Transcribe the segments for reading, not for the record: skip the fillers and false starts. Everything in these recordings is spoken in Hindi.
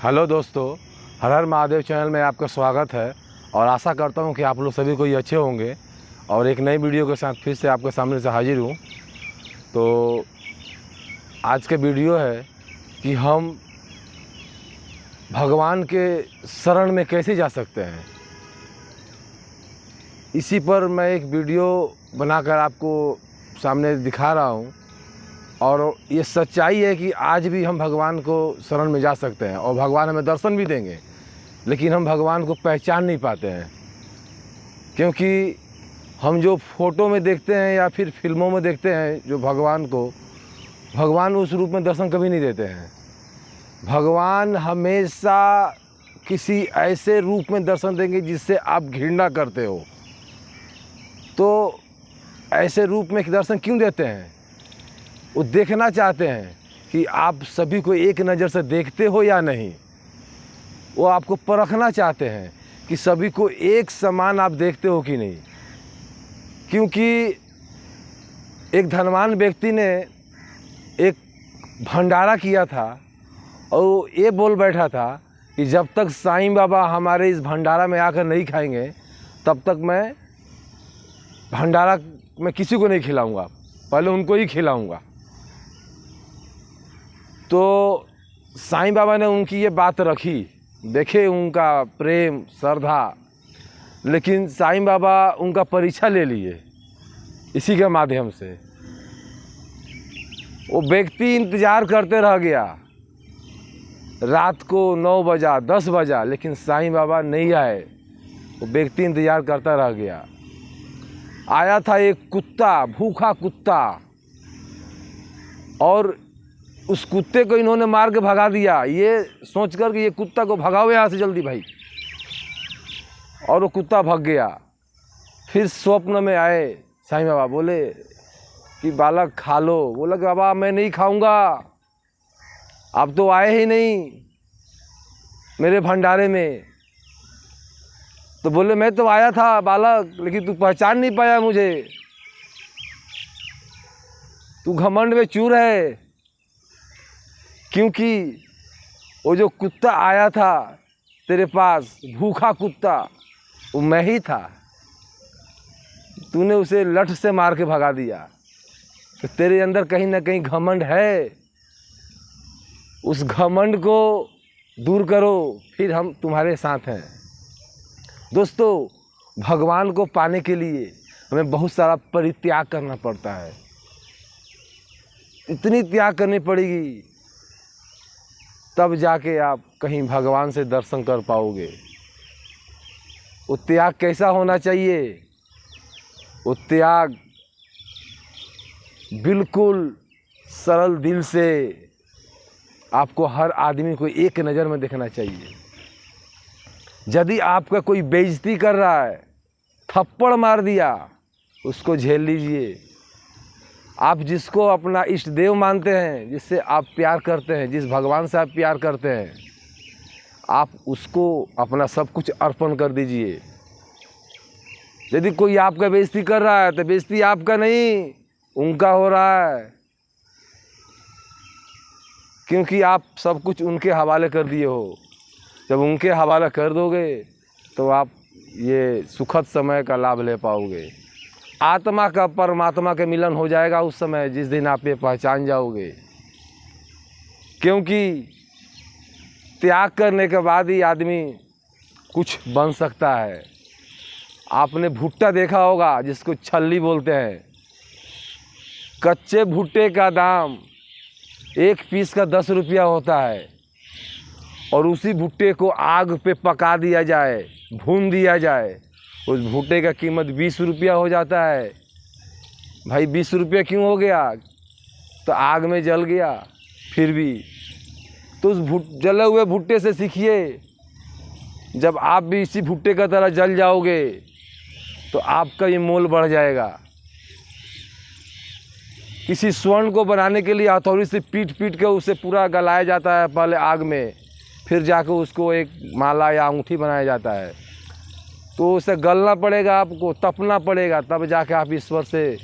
हेलो दोस्तों, हर हर महादेव चैनल में आपका स्वागत है और आशा करता हूं कि आप लोग सभी कोई अच्छे होंगे और एक नई वीडियो के साथ फिर से आपके सामने से हाजिर हूं। तो आज के वीडियो है कि हम भगवान के शरण में कैसे जा सकते हैं। इसी पर मैं एक वीडियो बनाकर आपको सामने दिखा रहा हूं और ये सच्चाई है कि आज भी हम भगवान को शरण में जा सकते हैं और भगवान हमें दर्शन भी देंगे, लेकिन हम भगवान को पहचान नहीं पाते हैं, क्योंकि हम जो फ़ोटो में देखते हैं या फिर फिल्मों में देखते हैं जो भगवान को, भगवान उस रूप में दर्शन कभी नहीं देते हैं। भगवान हमेशा किसी ऐसे रूप में दर्शन देंगे जिससे आप घृणा करते हो। तो ऐसे रूप में दर्शन क्यों देते हैं? वो देखना चाहते हैं कि आप सभी को एक नज़र से देखते हो या नहीं। वो आपको परखना चाहते हैं कि सभी को एक समान आप देखते हो कि नहीं। क्योंकि एक धनवान व्यक्ति ने एक भंडारा किया था और वो ये बोल बैठा था कि जब तक साईं बाबा हमारे इस भंडारा में आकर नहीं खाएंगे तब तक मैं भंडारा में किसी को नहीं खिलाऊंगा, पहले उनको ही खिलाऊंगा। तो साईं बाबा ने उनकी ये बात रखी, देखे उनका प्रेम श्रद्धा, लेकिन साईं बाबा उनका परीक्षा ले लिए इसी के माध्यम से। वो व्यक्ति इंतज़ार करते रह गया, रात को 9 बजा 10 बजा, लेकिन साईं बाबा नहीं आए। वो व्यक्ति इंतज़ार करता रह गया। आया था एक कुत्ता, भूखा कुत्ता, और उस कुत्ते को इन्होंने मार के भगा दिया, ये सोचकर कि ये कुत्ता को भगाओ यहाँ से जल्दी भाई। और वो कुत्ता भाग गया। फिर स्वप्न में आए साईं बाबा, बोले कि बालक खा लो। बोला कि बाबा मैं नहीं खाऊंगा, आप तो आए ही नहीं मेरे भंडारे में। तो बोले मैं तो आया था बालक, लेकिन तू पहचान नहीं पाया मुझे, तू घमंड में चूर है। क्योंकि वो जो कुत्ता आया था तेरे पास, भूखा कुत्ता, वो मैं ही था। तूने उसे लठ से मार के भगा दिया। तो तेरे अंदर कहीं ना कहीं घमंड है। उस घमंड को दूर करो, फिर हम तुम्हारे साथ हैं। दोस्तों, भगवान को पाने के लिए हमें बहुत सारा परित्याग करना पड़ता है। इतनी त्याग करनी पड़ेगी तब जाके आप कहीं भगवान से दर्शन कर पाओगे। वो त्याग कैसा होना चाहिए? वो त्याग बिल्कुल सरल दिल से, आपको हर आदमी को एक नज़र में देखना चाहिए। यदि आपका कोई बेइज्जती कर रहा है, थप्पड़ मार दिया, उसको झेल लीजिए। आप जिसको अपना इष्ट देव मानते हैं, जिससे आप प्यार करते हैं, जिस भगवान से आप प्यार करते हैं, आप उसको अपना सब कुछ अर्पण कर दीजिए। यदि कोई आपका बेइज्जती कर रहा है तो बेइज्जती आपका नहीं, उनका हो रहा है, क्योंकि आप सब कुछ उनके हवाले कर दिए हो। जब उनके हवाले कर दोगे तो आप ये सुखद समय का लाभ ले पाओगे। आत्मा का परमात्मा के मिलन हो जाएगा उस समय, जिस दिन आप ये पहचान जाओगे। क्योंकि त्याग करने के बाद ही आदमी कुछ बन सकता है। आपने भुट्टा देखा होगा जिसको छल्ली बोलते हैं। कच्चे भुट्टे का दाम एक पीस का 10 रुपया होता है, और उसी भुट्टे को आग पे पका दिया जाए, भून दिया जाए, उस भुट्टे का कीमत 20 रुपया हो जाता है। भाई 20 रुपया क्यों हो गया? तो आग में जल गया। फिर भी तो उस जले हुए भुट्टे से सीखिए, जब आप भी इसी भुट्टे का तरह जल जाओगे तो आपका ये मोल बढ़ जाएगा। किसी स्वर्ण को बनाने के लिए हथौड़ी से पीट पीट के उसे पूरा गलाया जाता है पहले आग में, फिर जाकर उसको एक माला या अंगूठी बनाया जाता है। तो उसे गलना पड़ेगा, आपको तपना पड़ेगा, तब जाके आप ईश्वर से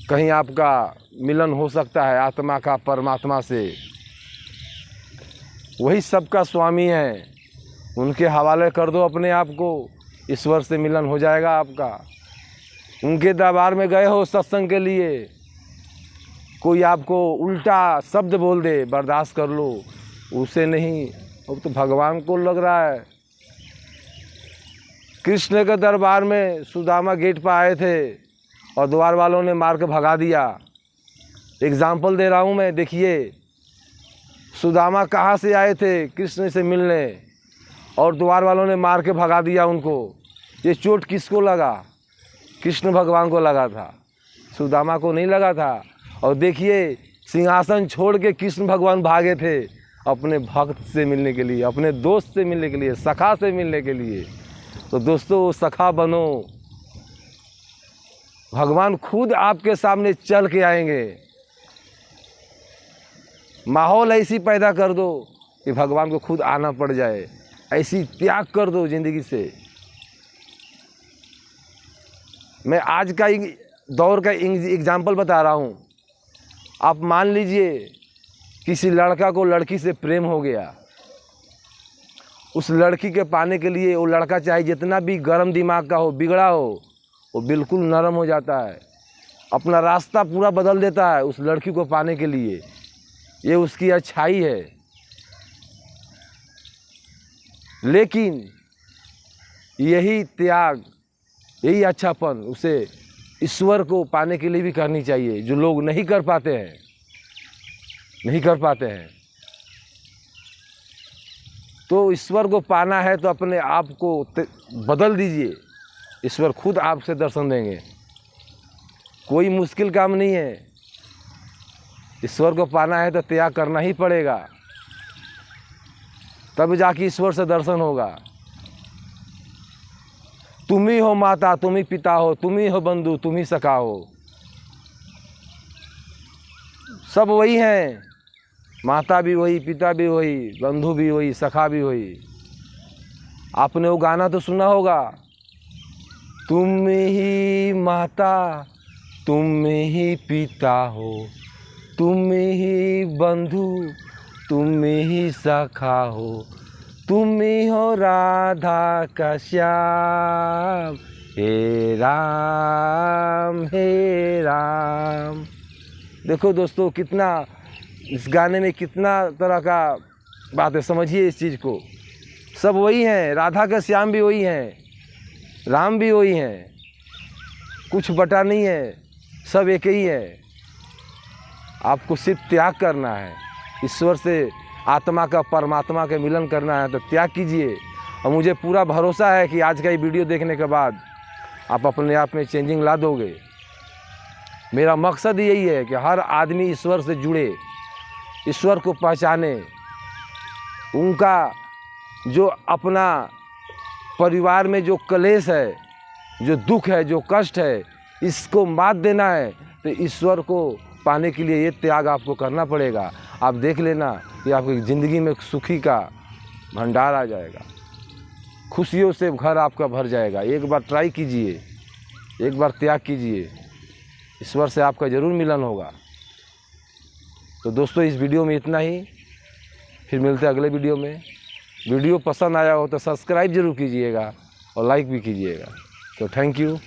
कहीं आपका मिलन हो सकता है, आत्मा का परमात्मा से। वही सबका स्वामी है, उनके हवाले कर दो अपने आप को, ईश्वर से मिलन हो जाएगा आपका। उनके दरबार में गए हो सत्संग के लिए, कोई आपको उल्टा शब्द बोल दे, बर्दाश्त कर लो, उसे नहीं, वो तो भगवान को लग रहा है। कृष्ण के दरबार में सुदामा गेट पर आए थे और द्वार वालों ने मार के भगा दिया। एग्जाम्पल दे रहा हूँ मैं, देखिए सुदामा कहाँ से आए थे कृष्ण से मिलने, और द्वार वालों ने मार के भगा दिया उनको। ये चोट किसको लगा? कृष्ण भगवान को लगा था, सुदामा को नहीं लगा था। और देखिए सिंहासन छोड़ के कृष्ण भगवान भागे थे अपने भक्त से मिलने के लिए, अपने दोस्त से मिलने के लिए, सखा से मिलने के लिए। तो दोस्तों सखा बनो, भगवान खुद आपके सामने चल के आएंगे। माहौल ऐसी पैदा कर दो कि भगवान को खुद आना पड़ जाए, ऐसी त्याग कर दो ज़िंदगी से। मैं आज का दौर का एग्जाम्पल बता रहा हूँ। आप मान लीजिए किसी लड़का को लड़की से प्रेम हो गया, उस लड़की के पाने के लिए वो लड़का चाहे जितना भी गर्म दिमाग का हो, बिगड़ा हो, वो बिल्कुल नरम हो जाता है, अपना रास्ता पूरा बदल देता है उस लड़की को पाने के लिए। ये उसकी अच्छाई है। लेकिन यही त्याग, यही अच्छापन उसे ईश्वर को पाने के लिए भी करनी चाहिए, जो लोग नहीं कर पाते हैं, नहीं कर पाते हैं। तो ईश्वर को पाना है तो अपने आप को बदल दीजिए, ईश्वर खुद आपसे दर्शन देंगे। कोई मुश्किल काम नहीं है। ईश्वर को पाना है तो त्याग करना ही पड़ेगा, तब जाके ईश्वर से दर्शन होगा। तुम ही हो माता, तुम ही पिता हो, तुम ही हो बंधु, तुम ही सखा हो। सब वही हैं, माता भी वही, पिता भी वही, बंधु भी वही, सखा भी वही। आपने वो गाना तो सुना होगा, तुम ही माता, तुम ही पिता हो, तुम ही बंधु, तुम ही सखा हो, तुम ही हो राधा का श्याम, हे राम हे राम। देखो दोस्तों कितना इस गाने में कितना तरह का बात है, समझिए इस चीज़ को। सब वही हैं, राधा का श्याम भी वही हैं, राम भी वही हैं, कुछ बटा नहीं है, सब एक ही है। आपको सिर्फ त्याग करना है, ईश्वर से आत्मा का परमात्मा के मिलन करना है तो त्याग कीजिए। और मुझे पूरा भरोसा है कि आज का ये वीडियो देखने के बाद आप अपने आप में चेंजिंग ला दोगे। मेरा मकसद यही है कि हर आदमी ईश्वर से जुड़े, ईश्वर को पहचाने, उनका जो अपना परिवार में जो कलेश है, जो दुख है, जो कष्ट है, इसको मात देना है तो ईश्वर को पाने के लिए ये त्याग आपको करना पड़ेगा। आप देख लेना कि आपकी ज़िंदगी में सुखी का भंडार आ जाएगा, खुशियों से घर आपका भर जाएगा। एक बार ट्राई कीजिए, एक बार त्याग कीजिए, ईश्वर से आपका ज़रूर मिलन होगा। तो दोस्तों इस वीडियो में इतना ही, फिर मिलते हैं अगले वीडियो में। वीडियो पसंद आया हो तो सब्सक्राइब ज़रूर कीजिएगा और लाइक भी कीजिएगा। तो थैंक यू।